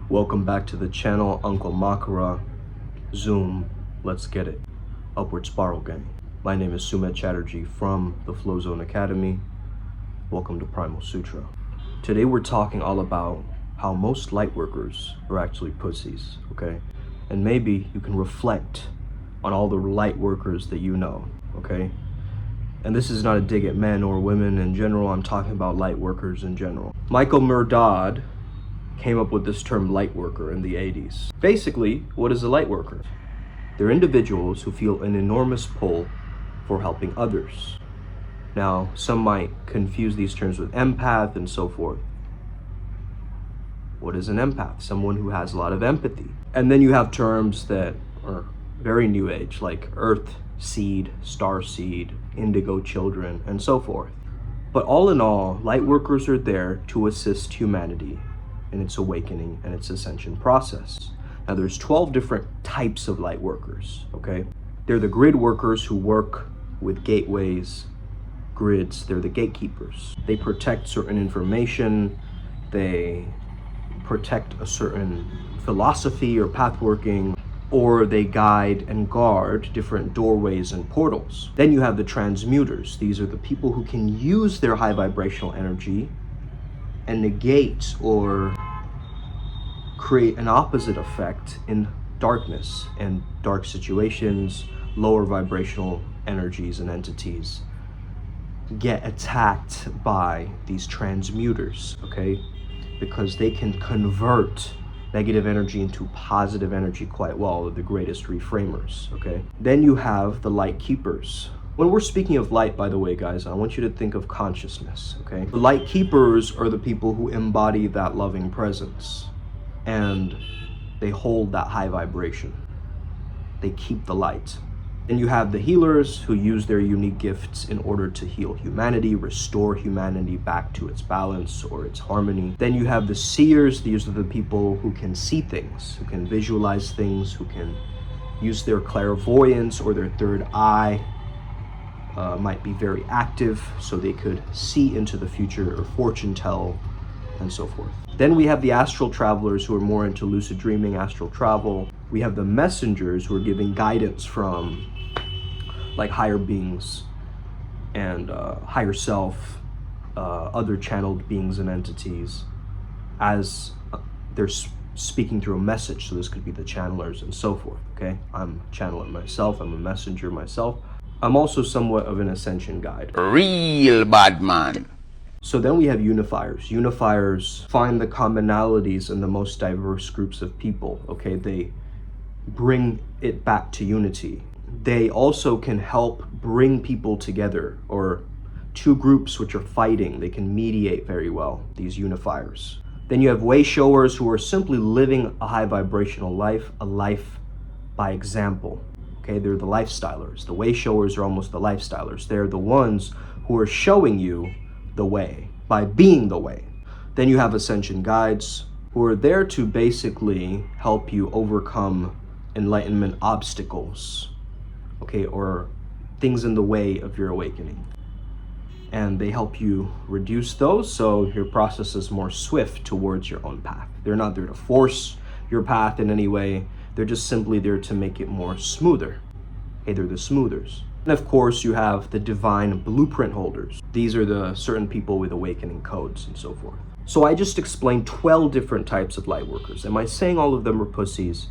Welcome back to the channel, Uncle Makara. Zoom, let's get it. Upward Spiral Gang. My name is Sumit Chatterjee from the Flow Zone Academy. Welcome to Primal Sutra. Today we're talking all about how most lightworkers are actually pussies, okay? And maybe you can reflect on all the lightworkers that you know, okay? And this is not a dig at men or women in general, I'm talking about lightworkers in general. Michael Murdad came up with this term lightworker in the 80s. Basically, what is a lightworker? They're individuals who feel an enormous pull for helping others. Now, some might confuse these terms with empath and so forth. What is an empath? Someone who has a lot of empathy. And then you have terms that are very new age, like earth seed, star seed, indigo children, and so forth. But all in all, lightworkers are there to assist humanity in its awakening and its ascension process. Now there's 12 different types of light workers, okay? They're the grid workers who work with gateways, grids. They're the gatekeepers. They protect certain information. They protect a certain philosophy or path working, or they guide and guard different doorways and portals. Then you have the transmuters. These are the people who can use their high vibrational energy and negate or create an opposite effect in darkness and dark situations. Lower vibrational energies and entities get attacked by these transmuters, okay? Because they can convert negative energy into positive energy quite well. They're the greatest reframers, okay? Then you have the light keepers. When we're speaking of light, by the way, guys, I want you to think of consciousness, okay? The light keepers are the people who embody that loving presence, and they hold that high vibration. They keep the light. And you have the healers who use their unique gifts in order to heal humanity, restore humanity back to its balance or its harmony. Then you have the seers. These are the people who can see things, who can visualize things, who can use their clairvoyance or their third eye. Might be very active, so they could see into the future or fortune tell and so forth. Then we have the astral travelers who are more into lucid dreaming, astral travel. We have the messengers who are giving guidance from like higher beings and higher self, other channeled beings and entities as they're speaking through a message. So this could be the channelers and so forth, okay? I'm a channeler myself, I'm a messenger myself. I'm also somewhat of an ascension guide. Real bad man. So then we have unifiers. Unifiers find the commonalities in the most diverse groups of people, okay? They bring it back to unity. They also can help bring people together, or two groups which are fighting. They can mediate very well, these unifiers. Then you have way showers who are simply living a high vibrational life, a life by example. Okay, they're the lifestylers. The way showers are almost the lifestylers. They're the ones who are showing you the way by being the way. Then you have ascension guides who are there to basically help you overcome enlightenment obstacles, okay, or things in the way of your awakening. And they help you reduce those so your process is more swift towards your own path. They're not there to force your path in any way. They're just simply there to make it more smoother. Okay, they're the smoothers. And of course, you have the divine blueprint holders. These are the certain people with awakening codes and so forth. So I just explained 12 different types of light workers. Am I saying all of them are pussies?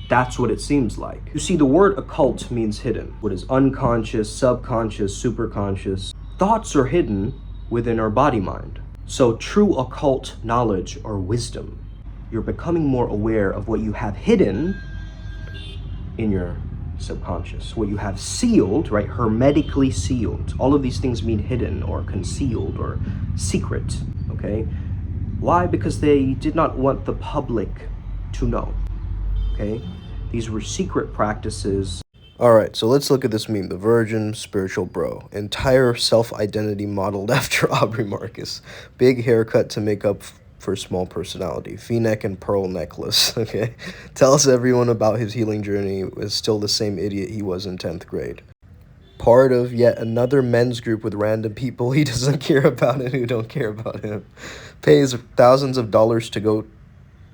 That's what it seems like. You see, the word occult means hidden. What is unconscious, subconscious, superconscious? Thoughts are hidden within our body mind. So true occult knowledge or wisdom, you're becoming more aware of what you have hidden in your subconscious, what you have sealed, right? Hermetically sealed. All of these things mean hidden or concealed or secret, okay? Why? Because they did not want the public to know, okay? These were secret practices. All right, so let's look at this meme, the virgin spiritual bro. Entire self-identity modeled after Aubrey Marcus. Big haircut to make up for small personality. V-neck and pearl necklace, okay? Tells everyone about his healing journey, is still the same idiot he was in 10th grade. part of yet another men's group with random people he doesn't care about and who don't care about him. Pays thousands of dollars to go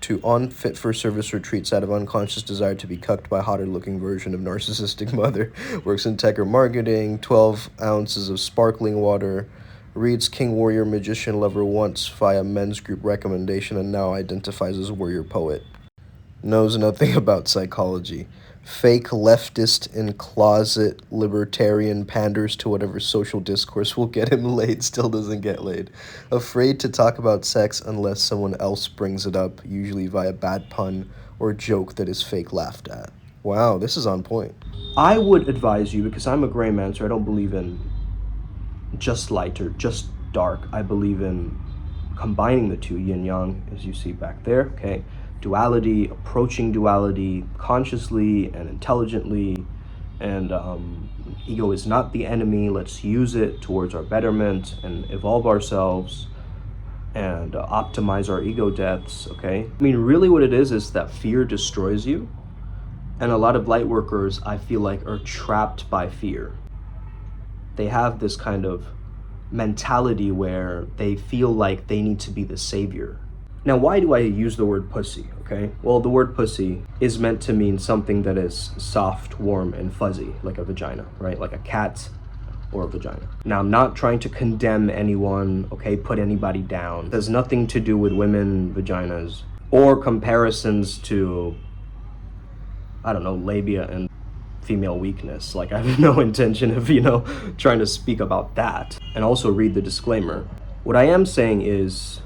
to unfit-for-service retreats out of unconscious desire to be cucked by hotter-looking version of narcissistic mother. Works in tech or marketing, 12 ounces of sparkling water. Reads King Warrior Magician Lover once via men's group recommendation and now identifies as warrior poet. Knows nothing about psychology. Fake leftist in closet libertarian panders to whatever social discourse will get him laid, still doesn't get laid. Afraid to talk about sex unless someone else brings it up, usually via bad pun or joke that is fake laughed at. Wow, this is on point. I would advise you, because I'm a gray man, so I don't believe in just light or just dark. I believe in combining the two, yin yang, as you see back there, okay? Duality, approaching duality consciously and intelligently, and ego is not the enemy. Let's use it towards our betterment and evolve ourselves and optimize our ego deaths, okay? I mean, really what it is that fear destroys you, and a lot of light workers, I feel like, are trapped by fear. They have this kind of mentality where they feel like they need to be the savior. Now, why do I use the word pussy, okay? Well, the word pussy is meant to mean something that is soft, warm, and fuzzy, like a vagina, right? Like a cat or a vagina. Now, I'm not trying to condemn anyone, okay, put anybody down. It has nothing to do with women vaginas or comparisons to, I don't know, labia and female weakness. Like, I have no intention of, trying to speak about that. And also read the disclaimer. What I am saying is,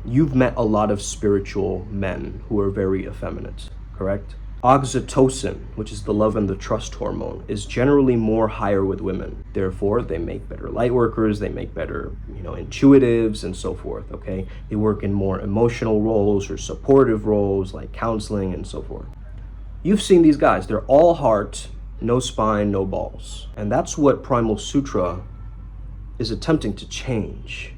you've met a lot of spiritual men who are very effeminate, correct? Oxytocin, which is the love and the trust hormone, is generally more higher with women. Therefore, they make better light workers, they make better, intuitives and so forth, okay? They work in more emotional roles or supportive roles like counseling and so forth. You've seen these guys, they're all heart, no spine, no balls. And that's what Primal Sutra is attempting to change.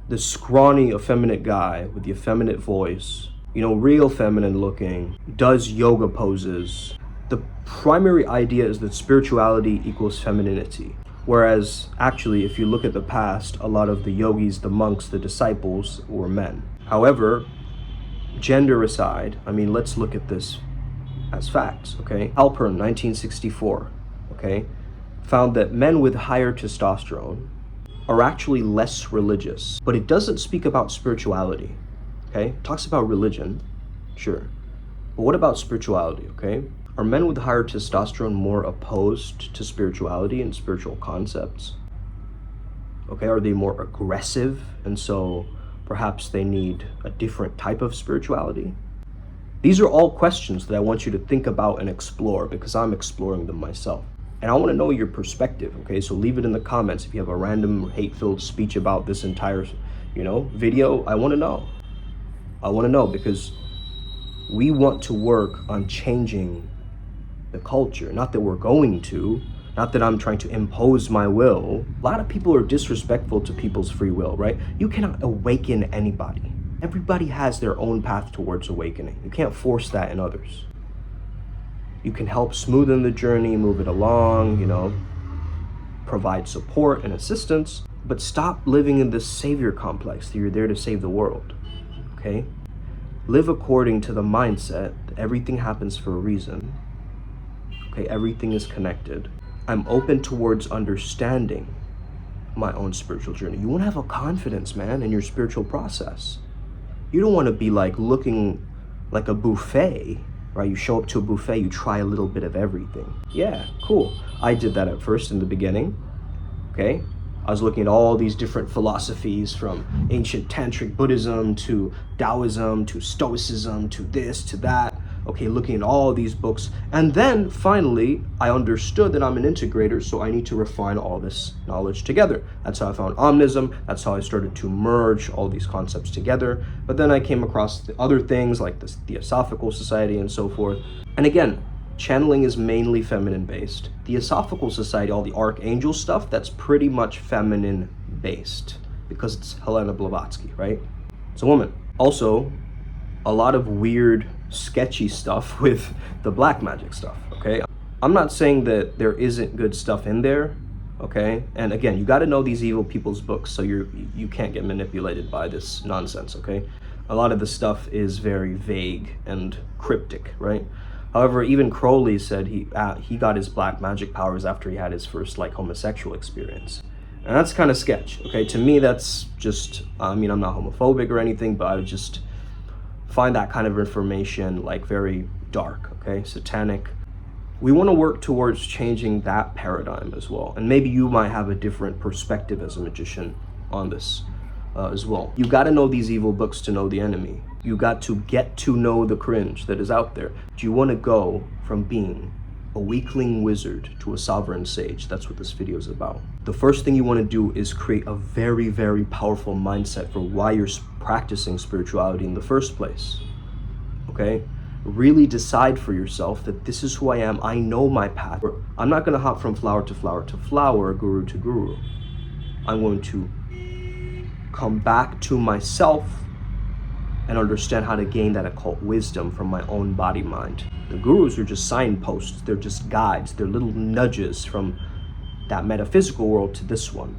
The scrawny, effeminate guy with the effeminate voice, real feminine looking, does yoga poses. The primary idea is that spirituality equals femininity. Whereas, actually, if you look at the past, a lot of the yogis, the monks, the disciples were men. However, gender aside, let's look at this as facts, okay? Halpern, 1964, okay, found that men with higher testosterone are actually less religious, but it doesn't speak about spirituality, okay? It talks about religion, sure, but what about spirituality, okay? Are men with higher testosterone more opposed to spirituality and spiritual concepts? Okay, are they more aggressive, and so perhaps they need a different type of spirituality? These are all questions that I want you to think about and explore, because I'm exploring them myself. And I want to know your perspective, okay? So leave it in the comments if you have a random hate-filled speech about this entire, video. I want to know. I want to know, because we want to work on changing the culture. Not that we're going to, not that I'm trying to impose my will. A lot of people are disrespectful to people's free will, right? You cannot awaken anybody. Everybody has their own path towards awakening. You can't force that in others. You can help smoothen the journey, move it along, provide support and assistance, but stop living in this savior complex that you're there to save the world, okay? Live according to the mindset that everything happens for a reason, okay? Everything is connected. I'm open towards understanding my own spiritual journey. You want to have a confidence, man, in your spiritual process. You don't want to be looking like a buffet, right? You show up to a buffet, you try a little bit of everything. Yeah, cool. I did that at first in the beginning, okay? I was looking at all these different philosophies, from ancient tantric Buddhism to Taoism to Stoicism to this to that, okay, looking at all these books. And then finally, I understood that I'm an integrator, so I need to refine all this knowledge together. That's how I found omnism. That's how I started to merge all these concepts together. But then I came across the other things like the Theosophical Society and so forth. And again, channeling is mainly feminine based. The Theosophical Society, all the archangel stuff, that's pretty much feminine based because it's Helena Blavatsky, right? It's a woman. Also, a lot of weird sketchy stuff with the black magic stuff, okay? I'm not saying that there isn't good stuff in there, okay? And again, you got to know these evil people's books so you can't get manipulated by this nonsense, okay? A lot of the stuff is very vague and cryptic, right? However, even Crowley said he got his black magic powers after he had his first like homosexual experience. And that's kind of sketch, okay? To me, that's just, I mean, I'm not homophobic or anything, but I would just find that kind of information like very dark, okay? Satanic. We want to work towards changing that paradigm as well. And maybe you might have a different perspective as a magician on this as well. You got to know these evil books to know the enemy. You got to get to know the cringe that is out there. Do you want to go from being a weakling wizard to a sovereign sage? That's what this video is about. The first thing you want to do is create a very, very powerful mindset for why you're practicing spirituality in the first place, okay? Really decide for yourself that this is who I am. I know my path. I'm not going to hop from flower to flower to flower, guru to guru. I'm going to come back to myself and understand how to gain that occult wisdom from my own body mind. The gurus are just signposts. They're just guides. They're little nudges from that metaphysical world to this one.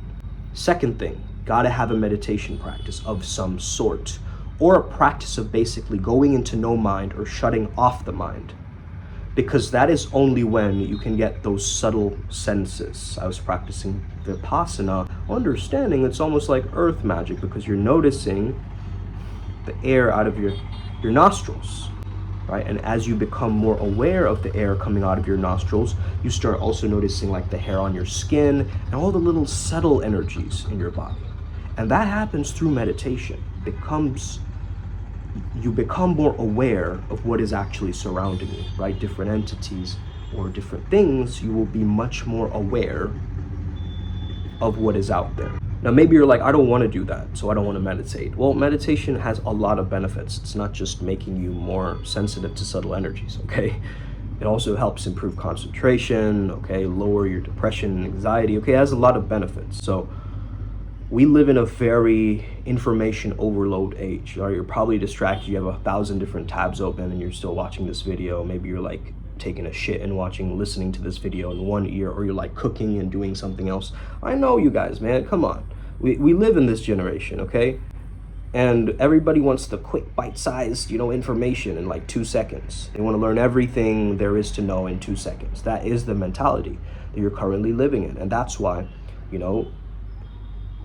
Second thing, gotta have a meditation practice of some sort, or a practice of basically going into no mind or shutting off the mind, because that is only when you can get those subtle senses. I was practicing Vipassana, understanding it's almost like earth magic, because you're noticing the air out of your nostrils, right? And as you become more aware of the air coming out of your nostrils, you start also noticing like the hair on your skin and all the little subtle energies in your body. And that happens through meditation. You become more aware of what is actually surrounding you, right? Different entities or different things, you will be much more aware of what is out there. Now, maybe you're like, I don't want to do that, so I don't want to meditate. Well, meditation has a lot of benefits. It's not just making you more sensitive to subtle energies, okay? It also helps improve concentration, okay? Lower your depression and anxiety, okay? It has a lot of benefits. So we live in a very information overload age, right? You're probably distracted. You have 1,000 different tabs open and you're still watching this video. Maybe you're like taking a shit and listening to this video in one ear, or you're like cooking and doing something else. I know you guys, man, come on. We live in this generation, okay? And everybody wants the quick bite-sized, information in like 2 seconds. They want to learn everything there is to know in 2 seconds. That is the mentality that you're currently living in. And that's why,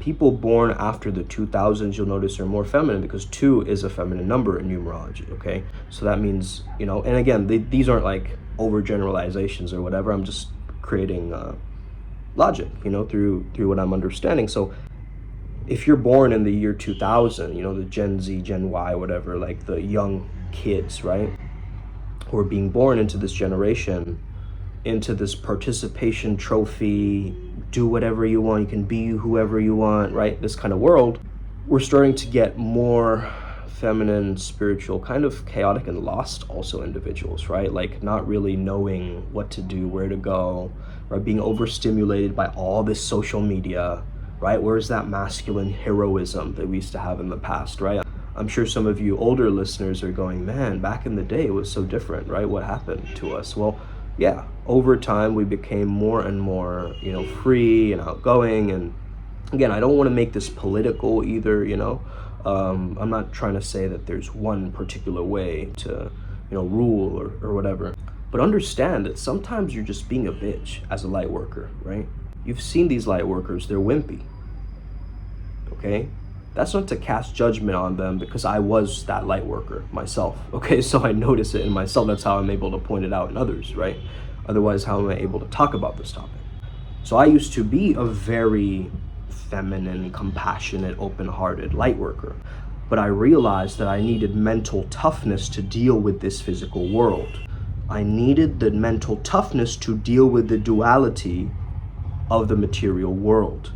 people born after the 2000s, you'll notice are more feminine, because 2 is a feminine number in numerology, okay? So that means, and again, these aren't like overgeneralizations or whatever. I'm just creating logic, through what I'm understanding. So if you're born in the year 2000, the Gen Z, Gen Y, whatever, like the young kids, right? Who are being born into this generation, into this participation trophy, do whatever you want, you can be whoever you want, right? This kind of world, we're starting to get more feminine, spiritual, kind of chaotic and lost also individuals, right? Like not really knowing what to do, where to go, right? Being overstimulated by all this social media, right? Where's that masculine heroism that we used to have in the past, right? I'm sure some of you older listeners are going, man, back in the day it was so different, right? What happened to us? Well, yeah, over time we became more and more, free and outgoing. And again, I don't want to make this political either, I'm not trying to say that there's one particular way to, rule or whatever. But understand that sometimes you're just being a bitch as a light worker, right? You've seen these light workers, they're wimpy, okay? That's not to cast judgment on them, because I was that light worker myself, okay? So I notice it in myself. That's how I'm able to point it out in others, right? Otherwise, how am I able to talk about this topic? So I used to be a very feminine, compassionate, open-hearted light worker, but I realized that I needed mental toughness to deal with this physical world. I needed the mental toughness to deal with the duality of the material world.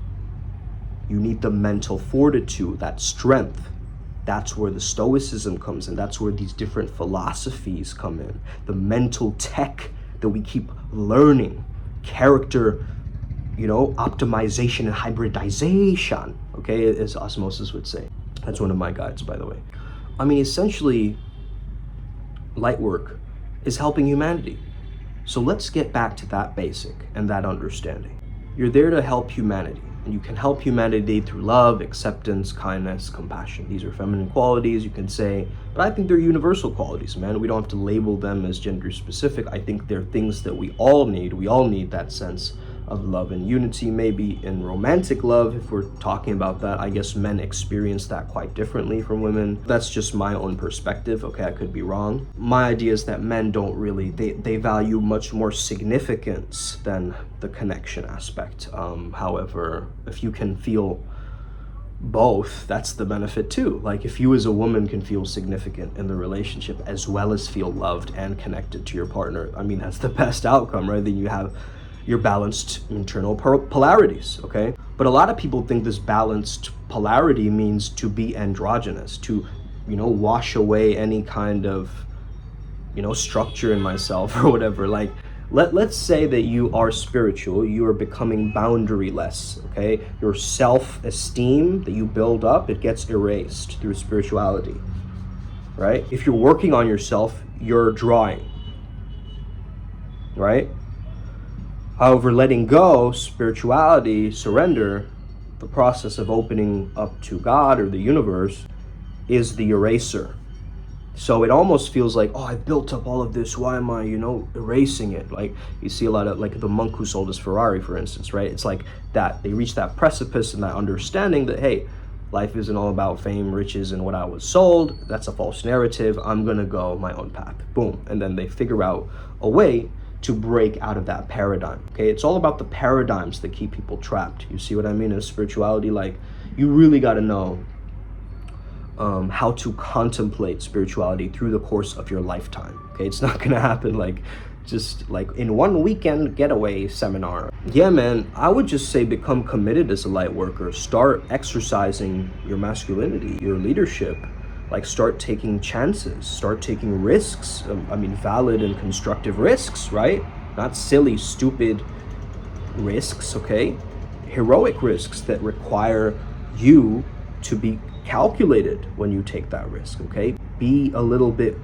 You need the mental fortitude, that strength. That's where the Stoicism comes in. That's where these different philosophies come in. The mental tech that we keep learning. Character, optimization and hybridization, okay, as Osmosis would say. That's one of my guides, by the way. I mean, essentially, light work is helping humanity. So let's get back to that basic and that understanding. You're there to help humanity, and you can help humanity through love, acceptance, kindness, compassion. These are feminine qualities, you can say, but I think they're universal qualities, man. We don't have to label them as gender specific. I think they're things that we all need. We all need that sense of love and unity. Maybe in romantic love, if we're talking about that, I guess men experience that quite differently from women. That's just my own perspective, okay? I could be wrong. My idea is that men don't really, they value much more significance than the connection aspect. However, if you can feel both, that's the benefit too. Like if you as a woman can feel significant in the relationship as well as feel loved and connected to your partner, I mean, that's the best outcome, right? Then you have your balanced internal polarities, okay? But a lot of people think this balanced polarity means to be androgynous, to, wash away any kind of, structure in myself or whatever. Like, let's say that you are spiritual, you are becoming boundaryless, okay? Your self-esteem that you build up, it gets erased through spirituality, right? If you're working on yourself, you're drawing, right? However, letting go, spirituality, surrender, the process of opening up to God or the universe, is the eraser. So it almost feels like, oh, I built up all of this, why am I, erasing it? Like you see a lot of, like the monk who sold his Ferrari, for instance, right? It's like that, they reach that precipice and that understanding that, hey, life isn't all about fame, riches, and what I was sold. That's a false narrative. I'm gonna go my own path, boom. And then they figure out a way to break out of that paradigm, okay? It's all about the paradigms that keep people trapped. You see what I mean? In spirituality, like, you really got to know how to contemplate spirituality through the course of your lifetime, okay? It's not gonna happen like just like in one weekend getaway seminar. Yeah, man, I would just say become committed as a light worker. Start exercising your masculinity, your leadership. Like, start taking chances, start taking risks. Valid and constructive risks, right? Not silly, stupid risks, okay? Heroic risks that require you to be calculated when you take that risk, okay? Be a little bit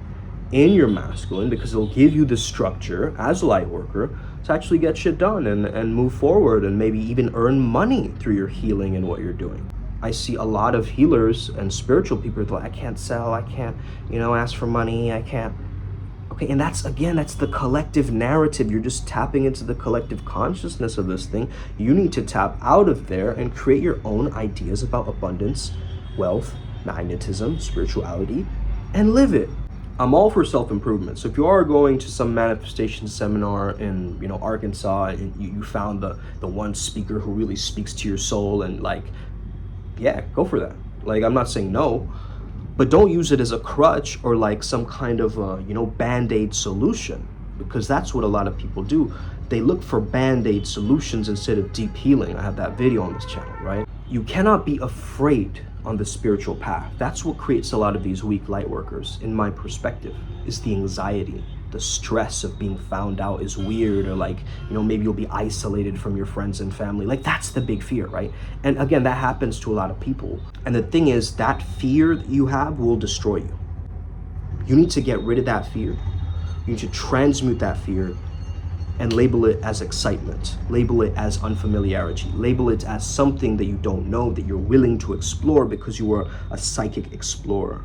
in your masculine, because it'll give you the structure as a light worker to actually get shit done and move forward and maybe even earn money through your healing and what you're doing. I see a lot of healers and spiritual people that, like, I can't sell, I can't, ask for money, I can't. Okay, and that's the collective narrative. You're just tapping into the collective consciousness of this thing. You need to tap out of there and create your own ideas about abundance, wealth, magnetism, spirituality, and live it. I'm all for self-improvement. So if you are going to some manifestation seminar in, Arkansas, and you found the one speaker who really speaks to your soul, and like, yeah, go for that. Like, I'm not saying no, but don't use it as a crutch or like some kind of band-aid solution, because that's what a lot of people do. They look for band-aid solutions instead of deep healing. I have that video on this channel, right? You cannot be afraid on the spiritual path. That's what creates a lot of these weak light workers, in my perspective, is the anxiety, the stress of being found out as weird, or like, maybe you'll be isolated from your friends and family. Like, that's the big fear, right? And again, that happens to a lot of people. And the thing is, that fear that you have will destroy you. You need to get rid of that fear. You need to transmute that fear and label it as excitement, label it as unfamiliarity, label it as something that you don't know, that you're willing to explore because you are a psychic explorer.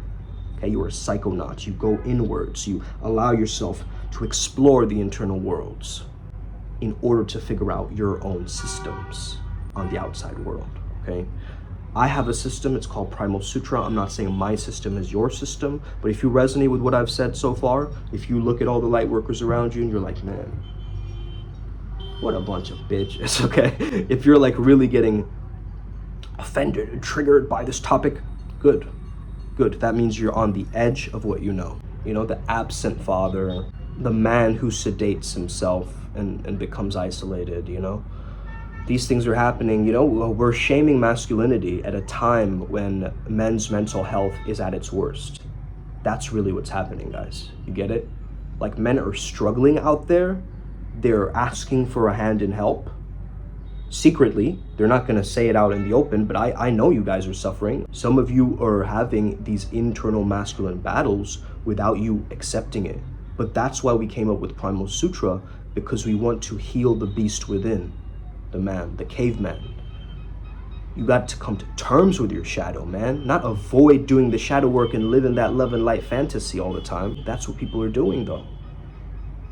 Okay, you are a psychonaut. You go inwards. You allow yourself to explore the internal worlds in order to figure out your own systems on the outside world, okay? I have a system, it's called Primal Sutra. I'm not saying my system is your system, but if you resonate with what I've said so far, if you look at all the light workers around you and you're like, man, what a bunch of bitches, okay? If you're like really getting offended and triggered by this topic, good. That means you're on the edge of what you know. The absent father, the man who sedates himself and becomes isolated, These things are happening, we're shaming masculinity at a time when men's mental health is at its worst. That's really what's happening, guys. You get it? Like, men are struggling out there. They're asking for a hand in help. Secretly, they're not going to say it out in the open, but I know you guys are suffering. Some of you are having these internal masculine battles without you accepting it. But that's why we came up with Primal Sutra, because we want to heal the beast within, the man, the caveman. You got to come to terms with your shadow, man. Not avoid doing the shadow work and live in that love and light fantasy all the time. That's what people are doing, though.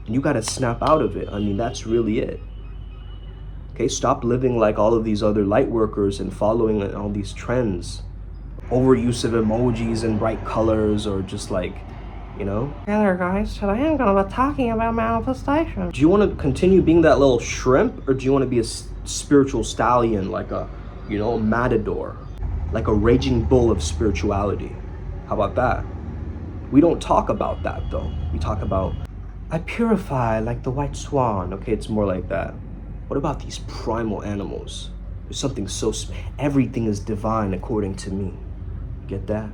And you got to snap out of it. I mean, that's really it. Okay, stop living like all of these other light workers and following all these trends. Overuse of emojis and bright colors, or just like, you know. Hey there guys, today I'm going to be talking about manifestation. Do you want to continue being that little shrimp, or do you want to be a spiritual stallion, like a, you know, a matador, like a raging bull of spirituality? How about that? We don't talk about that though. We talk about, I purify like the white swan. Okay, it's more like that. What about these primal animals? There's something so, everything is divine according to me. Get that?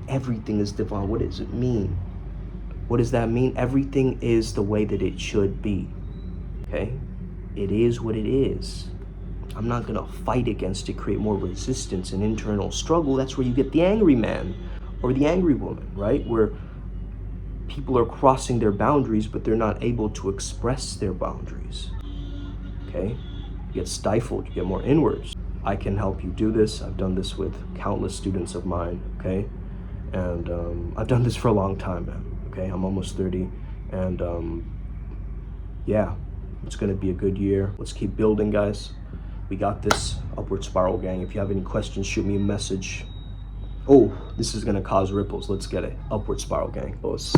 Everything is divine. What does it mean? What does that mean? Everything is the way that it should be. Okay? It is what it is. I'm not gonna fight against it, create more resistance and internal struggle. That's where you get the angry man or the angry woman, right? Where people are crossing their boundaries, but they're not able to express their boundaries. Okay? You get stifled, you get more inwards. I can help you do this. I've done this with countless students of mine, okay? And I've done this for a long time, man, okay? I'm almost 30, and yeah, it's gonna be a good year. Let's keep building, guys. We got this. Upward Spiral Gang. If you have any questions, shoot me a message. Oh, this is gonna cause ripples. Let's get it. Upward Spiral Gang, boss.